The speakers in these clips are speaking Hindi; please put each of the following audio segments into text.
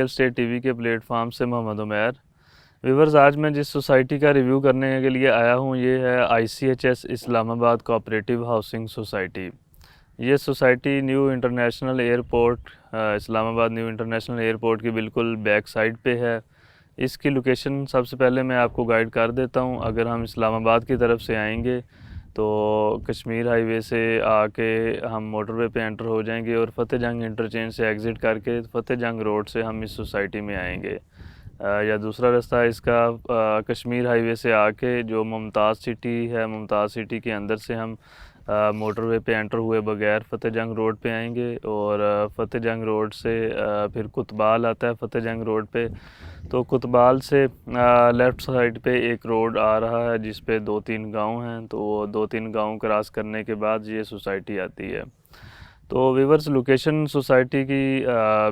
रियल स्टेट टीवी के प्लेटफॉर्म से मोहम्मद उमैर। व्यूवर्स, आज मैं जिस सोसाइटी का रिव्यू करने के लिए आया हूँ ये है ICHS Islamabad cooperative housing society. ये society new international airport Islamabad new international airport की बिल्कुल बैक साइड पे है। इसकी लोकेशन सबसे पहले मैं आपको गाइड कर देता हूँ। अगर हम इस्लामाबाद की तरफ से आएंगे तो कश्मीर हाईवे से आके हम मोटरवे पे एंटर हो जाएंगे और फतेह जंग इंटरचेंज से एग्ज़िट करके फतेह जंग रोड से हम इस सोसाइटी में आएंगे। या दूसरा रास्ता इसका कश्मीर हाईवे से आके जो मुमताज़ सिटी है, मुमताज़ सिटी के अंदर से हम मोटरवे पे एंटर हुए बगैर फतेह जंग रोड पे आएंगे और फतेह जंग रोड से फिर कुतबाल आता है फतेह जंग रोड पे। तो कुतबाल से लेफ़्ट साइड पे एक रोड आ रहा है जिस पे 2-3 गांव हैं। तो वो 2-3 गांव क्रॉस करने के बाद ये सोसाइटी आती है। तो वीवर्स, लोकेशन सोसाइटी की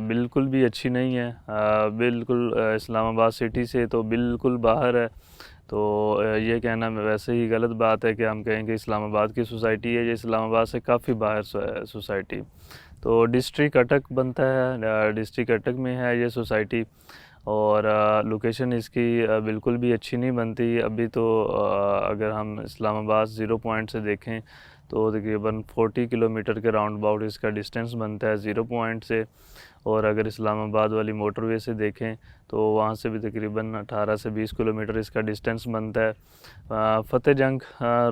बिल्कुल भी अच्छी नहीं है। बिल्कुल इस्लामाबाद सिटी से तो बिल्कुल बाहर है। तो ये कहना वैसे ही गलत बात है कि हम कहें कि इस्लामाबाद की सोसाइटी है। ये इस्लामाबाद से काफ़ी बाहर सोसाइटी। तो डिस्ट्रिक्ट अटक बनता है, डिस्ट्रिक्ट अटक में है ये सोसाइटी। और लोकेशन इसकी बिल्कुल भी अच्छी नहीं बनती अभी तो। अगर हम इस्लामाबाद ज़ीरो पॉइंट से देखें तो तकरीबन 40 किलोमीटर के राउंड अबाउट इसका डिस्टेंस बनता है ज़ीरो पॉइंट से। और अगर इस्लामाबाद वाली मोटरवे से देखें तो वहाँ से भी तकरीबन 18 से 20 किलोमीटर इसका डिस्टेंस बनता है। फतेह जंग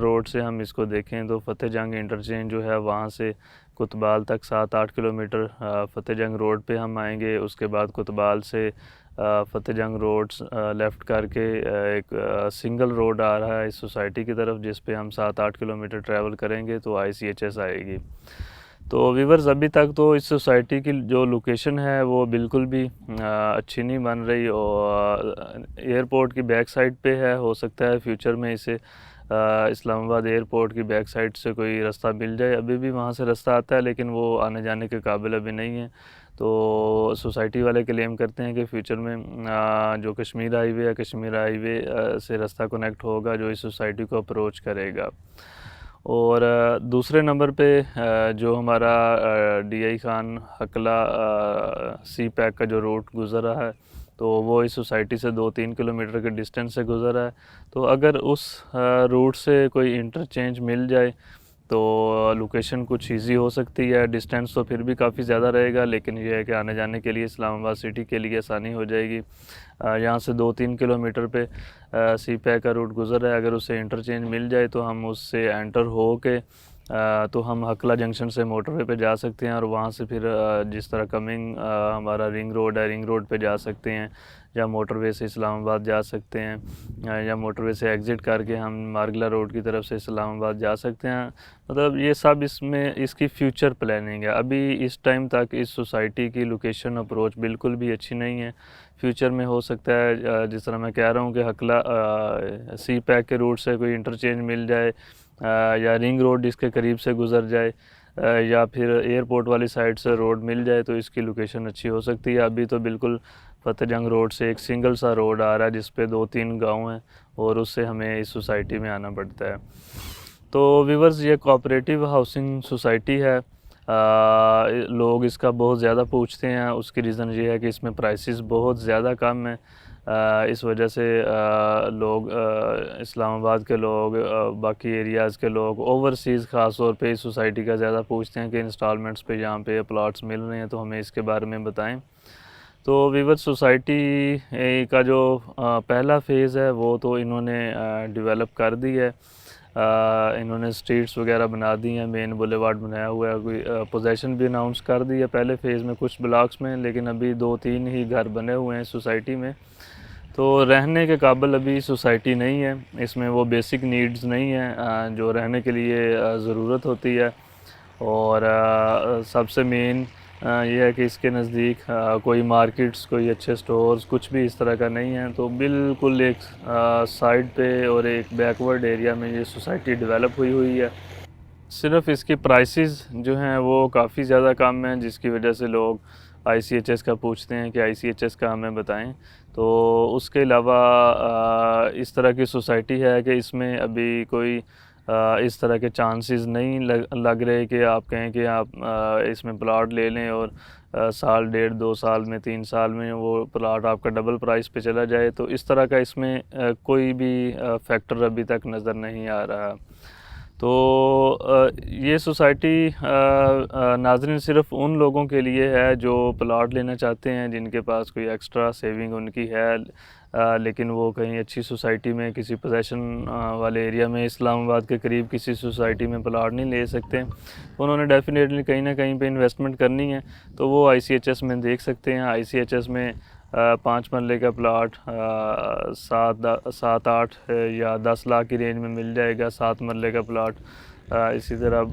रोड से हम इसको देखें तो फतेह जंग इंटरचेंज जो है वहाँ से कुतबाल तक 7-8 किलोमीटर फतेह जंग रोड पे हम आएंगे। उसके बाद कुतबाल से फतेह जंग रोड लेफ़्ट करके एक सिंगल रोड आ रहा है इस सोसाइटी की तरफ जिस पे हम 7-8 किलोमीटर ट्रैवल करेंगे तो ICHS आएगी। तो व्यूवर्स, अभी तक तो इस सोसाइटी की जो लोकेशन है वो बिल्कुल भी अच्छी नहीं बन रही और एयरपोर्ट की बैक साइड पे है। हो सकता है फ्यूचर में इसे इस्लामाबाद एयरपोर्ट की बैक साइड से कोई रास्ता मिल जाए। अभी भी वहाँ से रास्ता आता है लेकिन वो आने जाने के काबिल अभी नहीं है। तो सोसाइटी वाले क्लेम करते हैं कि फ्यूचर में जो कश्मीर हाईवे है, कश्मीर हाईवे से रास्ता कनेक्ट होगा जो इस सोसाइटी को अप्रोच करेगा। और दूसरे नंबर पे जो हमारा DI खान हकला सी पैक का जो रूट गुज़रा है तो वो इस सोसाइटी से 2-3 किलोमीटर के डिस्टेंस से गुज़रा है। तो अगर उस रूट से कोई इंटरचेंज मिल जाए तो लोकेशन कुछ इजी हो सकती है। डिस्टेंस तो फिर भी काफ़ी ज़्यादा रहेगा लेकिन ये है कि आने जाने के लिए इस्लामाबाद सिटी के लिए आसानी हो जाएगी। यहाँ से 2-3 किलोमीटर पे सी पैक का रूट गुज़र रहा है। अगर उसे इंटरचेंज मिल जाए तो हम उससे एंटर हो के तो हम हकला जंक्शन से मोटरवे पे जा सकते हैं और वहाँ से फिर जिस तरह कमिंग हमारा रिंग रोड है, रिंग रोड पे जा सकते हैं या मोटरवे से इस्लामाबाद जा सकते हैं या मोटरवे से एग्ज़िट करके हम मारगला रोड की तरफ से इस्लामाबाद जा सकते हैं। मतलब ये सब इसमें इसकी फ्यूचर प्लानिंग है। अभी इस टाइम तक इस सोसाइटी की लोकेशन अप्रोच बिल्कुल भी अच्छी नहीं है। फ्यूचर में हो सकता है जिस तरह मैं कह रहा हूँ कि हकला सी पैक के रूट से कोई इंटरचेंज मिल जाए या रिंग रोड इसके करीब से गुज़र जाए या फिर एयरपोर्ट वाली साइड से रोड मिल जाए तो इसकी लोकेशन अच्छी हो सकती है। अभी तो बिल्कुल फतेह जंग रोड से एक सिंगल सा रोड आ रहा है जिस पे 2-3 गांव हैं और उससे हमें इस सोसाइटी में आना पड़ता है। तो व्यूवर्स, ये कोऑपरेटिव हाउसिंग सोसाइटी है। लोग इसका बहुत ज़्यादा पूछते हैं। उसकी रीज़न ये है कि इसमें प्राइसेस बहुत ज़्यादा कम है। इस वजह से लोग इस्लामाबाद के लोग बाकी एरियाज़ के लोग ओवरसीज़ ख़ास तौर पे इस सोसाइटी का ज़्यादा पूछते हैं कि इंस्टॉलमेंट्स पे यहाँ पे प्लॉट्स मिल रहे हैं तो हमें इसके बारे में बताएं। तो वीवर सोसाइटी का जो पहला फ़ेज़ है वो तो इन्होंने डेवलप कर दी है। इन्होंने स्ट्रीट्स वगैरह बना दी हैं, मेन बुलेवार्ड बनाया हुआ है, कोई पोजेसन भी अनाउंस कर दी है पहले फ़ेज़ में कुछ ब्लॉक्स में, लेकिन अभी 2-3 ही घर बने हुए हैं सोसाइटी में। तो रहने के काबिल अभी सोसाइटी नहीं है। इसमें वो बेसिक नीड्स नहीं है जो रहने के लिए ज़रूरत होती है। और सबसे मेन ये है कि इसके नज़दीक कोई मार्केट्स, कोई अच्छे स्टोर्स, कुछ भी इस तरह का नहीं है। तो बिल्कुल एक साइड पे और एक बैकवर्ड एरिया में ये सोसाइटी डेवलप हुई है। सिर्फ इसकी प्राइसेस जो हैं वो काफ़ी ज़्यादा कम हैं जिसकी वजह से लोग ICHS का पूछते हैं कि ICHS का हमें बताएं। तो उसके अलावा इस तरह की सोसाइटी है कि इसमें अभी कोई इस तरह के चांसेस नहीं लग रहे कि आप कहें कि आप इसमें प्लाट ले लें और साल डेढ़ 2 साल में 3 साल में वो प्लाट आपका डबल प्राइस पे चला जाए। तो इस तरह का इसमें कोई भी फैक्टर अभी तक नज़र नहीं आ रहा। तो ये सोसाइटी नाज़रीन सिर्फ उन लोगों के लिए है जो प्लाट लेना चाहते हैं, जिनके पास कोई एक्स्ट्रा सेविंग उनकी है, लेकिन वो कहीं अच्छी सोसाइटी में किसी पोजेशन वाले एरिया में इस्लामाबाद के करीब किसी सोसाइटी में प्लाट नहीं ले सकते। उन्होंने डेफिनेटली कहीं ना कहीं पे इन्वेस्टमेंट करनी है, तो वो ICHS में देख सकते हैं। ICHS में 5 मरले का प्लाट 7-8 या 10 लाख की रेंज में मिल जाएगा। 7 मरले का प्लाट इसी तरह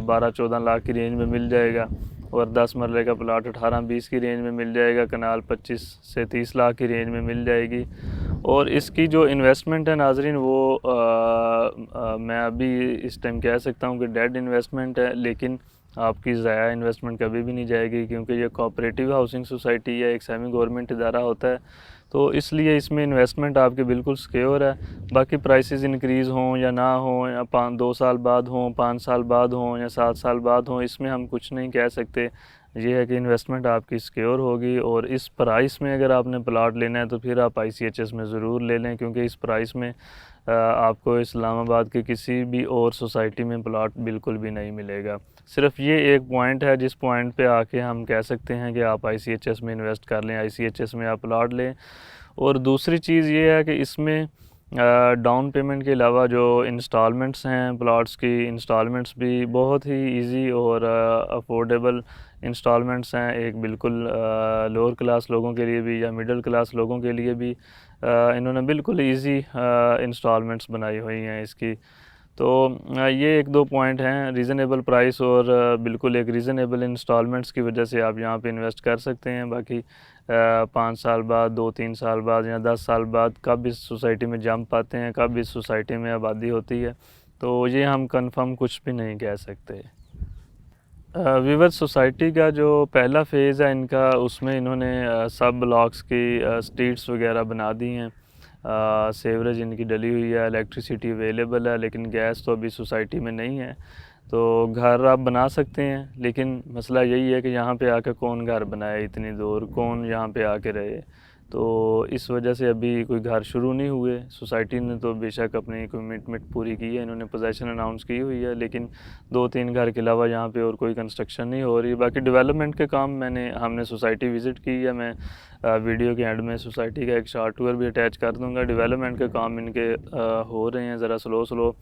12-14 लाख की रेंज में मिल जाएगा, और 10 मरले का प्लाट 18-20 की रेंज में मिल जाएगा। कनाल 25 से 30 लाख की रेंज में मिल जाएगी। और इसकी जो इन्वेस्टमेंट है नाजरीन, वो मैं अभी इस टाइम कह सकता हूँ कि डेड इन्वेस्टमेंट है, लेकिन आपकी ज़ाया इन्वेस्टमेंट कभी भी नहीं जाएगी, क्योंकि ये कोऑपरेटिव हाउसिंग सोसाइटी या एक सेमी गवर्नमेंट इदारा होता है, तो इसलिए इसमें इन्वेस्टमेंट आपकी बिल्कुल सिक्योर है। बाकी प्राइसेस इंक्रीज़ हों या ना हों, या 2 साल बाद हों, 5 साल बाद हों या 7 साल बाद हों, इसमें हम कुछ नहीं कह सकते। ये है कि इन्वेस्टमेंट आपकी सिक्योर होगी, और इस प्राइस में अगर आपने प्लाट लेना है तो फिर आप ICHS में ज़रूर ले लें, क्योंकि इस प्राइस में आपको इस्लामाबाद की किसी भी और सोसाइटी में प्लाट बिल्कुल भी नहीं मिलेगा। सिर्फ ये एक पॉइंट है जिस पॉइंट पे आके हम कह सकते हैं कि आप ICHS में इन्वेस्ट कर लें, ICHS में आप प्लाट लें। और दूसरी चीज़ ये है कि इसमें डाउन पेमेंट के अलावा जो इंस्टॉलमेंट्स हैं, प्लाट्स की इंस्टॉलमेंट्स भी बहुत ही इजी और अफोर्डेबल इंस्टॉलमेंट्स हैं। एक बिल्कुल लोअर क्लास लोगों के लिए भी या मिडिल क्लास लोगों के लिए भी इन्होंने बिल्कुल इजी इंस्टॉलमेंट्स बनाई हुई हैं इसकी। तो ये 1-2 पॉइंट हैं, रीज़नेबल प्राइस और बिल्कुल एक रीज़नेबल इंस्टॉलमेंट्स की वजह से आप यहाँ पे इन्वेस्ट कर सकते हैं। बाकी 5 साल बाद, 2-3 साल बाद या 10 साल बाद कब इस सोसाइटी में जंप आते हैं, कब इस सोसाइटी में आबादी होती है, तो ये हम कंफर्म कुछ भी नहीं कह सकते। विवर सोसाइटी का जो पहला फ़ेज़ है इनका, उसमें इन्होंने सब ब्लॉक्स की स्ट्रीट्स वगैरह बना दी हैं। सेवरेज इनकी डली हुई है, इलेक्ट्रिसिटी अवेलेबल है, लेकिन गैस तो अभी सोसाइटी में नहीं है। तो घर आप बना सकते हैं, लेकिन मसला यही है कि यहाँ पे आके कौन घर बनाए, इतनी दूर कौन यहाँ पे आके रहे। तो इस वजह से अभी कोई घर शुरू नहीं हुए। सोसाइटी ने तो बेशक अपनी कमिटमेंट पूरी की है, इन्होंने पोजेसन अनाउंस की हुई है, लेकिन 2-3 घर के अलावा यहाँ पे और कोई कंस्ट्रक्शन नहीं हो रही। बाकी डेवलपमेंट के काम हमने सोसाइटी विज़िट की है। मैं वीडियो के एंड में सोसाइटी का एक शॉर्ट टूर भी अटैच कर दूँगा। डेवलपमेंट के काम इनके हो रहे हैं ज़रा स्लो,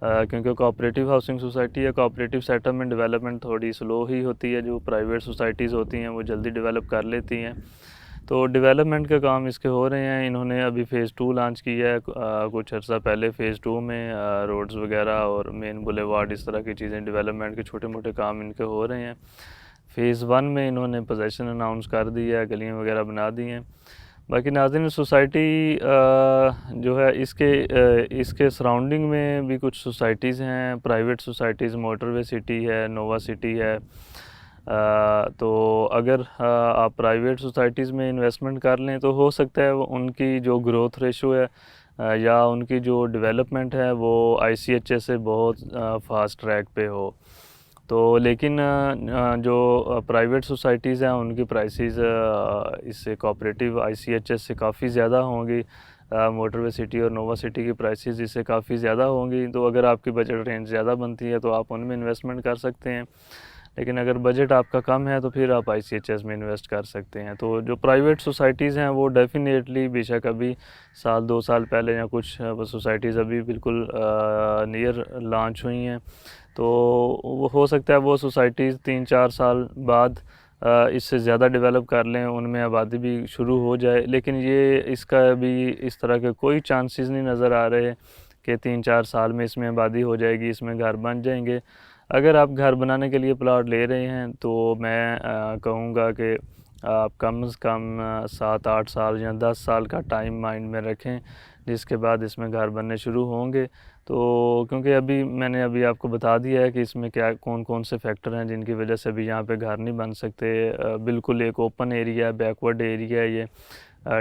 क्योंकि कोऑपरेटिव हाउसिंग सोसाइटी है। कोऑपरेटिव सेटअप में डेवलपमेंट थोड़ी स्लो ही होती है, जो प्राइवेट सोसाइटीज़ होती हैं वो जल्दी डेवलप कर लेती हैं। तो डेवलपमेंट के काम इसके हो रहे हैं। इन्होंने अभी फ़ेज़ 2 लॉन्च किया है कुछ अर्सा पहले। फ़ेज़ 2 में रोड्स वगैरह और मेन बुलेवार्ड, इस तरह की चीज़ें, डेवलपमेंट के छोटे मोटे काम इनके हो रहे हैं। फ़ेज़ 1 में इन्होंने पोजेसन अनाउंस कर दी है, गलियाँ वगैरह बना दी हैं। बाकी नाज़रीन सोसाइटी जो है इसके सराउंडिंग में भी कुछ सोसाइटीज़ हैं, प्राइवेट सोसाइटीज़, मोटरवे सिटी है, नोवा सिटी है। तो अगर आप प्राइवेट सोसाइटीज़ में इन्वेस्टमेंट कर लें तो हो सकता है वो उनकी जो ग्रोथ रेशो है या उनकी जो डेवलपमेंट है वो ICHS से बहुत फास्ट ट्रैक पे हो। तो लेकिन जो प्राइवेट सोसाइटीज़ हैं उनकी प्राइसेस इससे कोऑपरेटिव ICHS से काफ़ी ज़्यादा होंगी। मोटरवे सिटी और नोवा सिटी की प्राइसेस इससे काफ़ी ज़्यादा होंगी। तो अगर आपकी बजट रेंज ज़्यादा बनती है तो आप उनमें इन्वेस्टमेंट कर सकते हैं, लेकिन अगर बजट आपका कम है तो फिर आप ICHS में इन्वेस्ट कर सकते हैं। तो जो प्राइवेट सोसाइटीज़ हैं वो डेफ़िनेटली, बेशक अभी 1-2 साल पहले या कुछ सोसाइटीज़ अभी बिल्कुल नियर लॉन्च हुई हैं, तो वो हो सकता है वो सोसाइटीज़ 3-4 साल बाद इससे ज़्यादा डेवलप कर लें, उनमें आबादी भी शुरू हो जाए। लेकिन ये इसका अभी इस तरह के कोई चांसेस नहीं नज़र आ रहे कि 3-4 साल में इसमें आबादी हो जाएगी, इसमें घर बन जाएंगे। अगर आप घर बनाने के लिए प्लॉट ले रहे हैं तो मैं कहूँगा कि आप कम से कम 7-8 साल या 10 साल का टाइम माइंड में रखें, जिसके बाद इसमें घर बनने शुरू होंगे। तो क्योंकि मैंने अभी आपको बता दिया है कि इसमें क्या कौन से फैक्टर हैं जिनकी वजह से अभी यहाँ पे घर नहीं बन सकते। बिल्कुल एक ओपन एरिया है, बैकवर्ड एरिया है ये।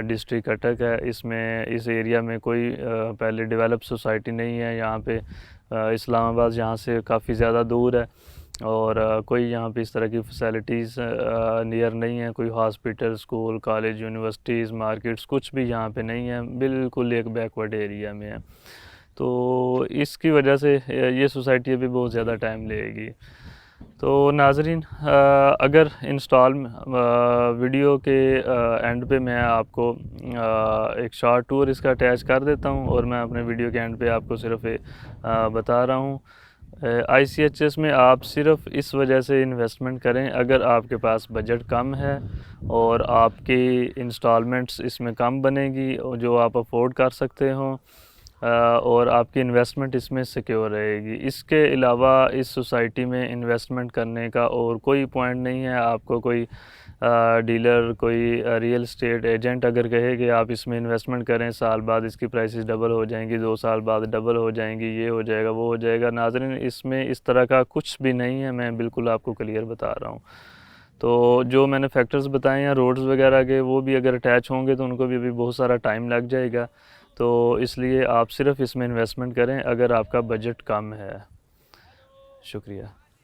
डिस्ट्रिक्ट कटक है। इसमें इस एरिया में कोई पहले डेवलप सोसाइटी नहीं है। यहाँ पे इस्लामाबाद यहाँ से काफ़ी ज़्यादा दूर है और कोई यहाँ पे इस तरह की फैसिलिटीज़ नियर नहीं है। कोई hospital, school, college, universities, markets कुछ भी यहाँ पे नहीं है। बिल्कुल एक बैकवर्ड एरिया में है। तो इसकी वजह से ये सोसाइटी अभी बहुत ज़्यादा टाइम लेगी। तो नाज़रीन, अगर इंस्टॉल वीडियो के एंड पे मैं आपको एक शॉर्ट टूर इसका अटैच कर देता हूँ और मैं अपने वीडियो के एंड पे आपको सिर्फ बता रहा हूँ ICHS में आप सिर्फ इस वजह से इन्वेस्टमेंट करें अगर आपके पास बजट कम है और आपकी इंस्टॉलमेंट्स इसमें कम बनेगी और जो आप अफोर्ड कर सकते हो और आपकी इन्वेस्टमेंट इसमें सिक्योर रहेगी। इसके अलावा इस सोसाइटी में इन्वेस्टमेंट करने का और कोई पॉइंट नहीं है। आपको कोई डीलर, कोई रियल एस्टेट एजेंट अगर कहे कि आप इसमें इन्वेस्टमेंट करें, साल बाद इसकी प्राइसेस डबल हो जाएंगी, 2 साल बाद डबल हो जाएंगी, ये हो जाएगा, वो हो जाएगा, नाज़रीन इसमें इस तरह का कुछ भी नहीं है। मैं बिल्कुल आपको क्लियर बता रहा हूँ। तो जो मैंने फैक्टर्स बताए हैं रोड्स वगैरह के, वो भी अगर अटैच होंगे तो उनको भी अभी बहुत सारा टाइम लग जाएगा। तो इसलिए आप सिर्फ इसमें इन्वेस्टमेंट करें अगर आपका बजट कम है। शुक्रिया।